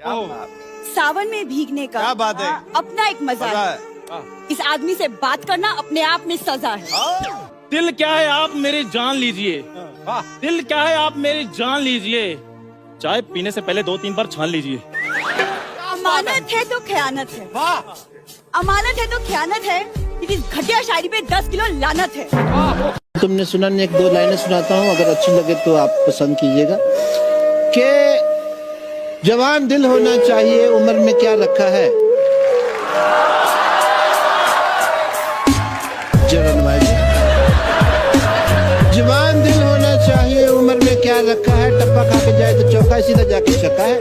सावन में भीगने का क्या बात है। अपना एक मजा है। इस आदमी से बात करना अपने आप में सजा है। दिल क्या है आप मेरी जान लीजिए, दिल क्या है आप मेरी जान लीजिए, चाय पीने से पहले 2-3 बार छान लीजिए। अमानत है तो खयानत है, अमानत है तो खयानत है, लेकिन घटिया शायरी पे 10 किलो लानत है। तुमने सुना नहीं, 1-2 लाइनें सुनाता हूँ, अगर अच्छी लगे तो आप पसंद कीजिएगा। कि जवान दिल होना चाहिए, उम्र में क्या रखा है। जवान दिल होना चाहिए, उम्र में क्या रखा है। टप्पा खा के जाए तो चौका, सीधा जाके चक्का है।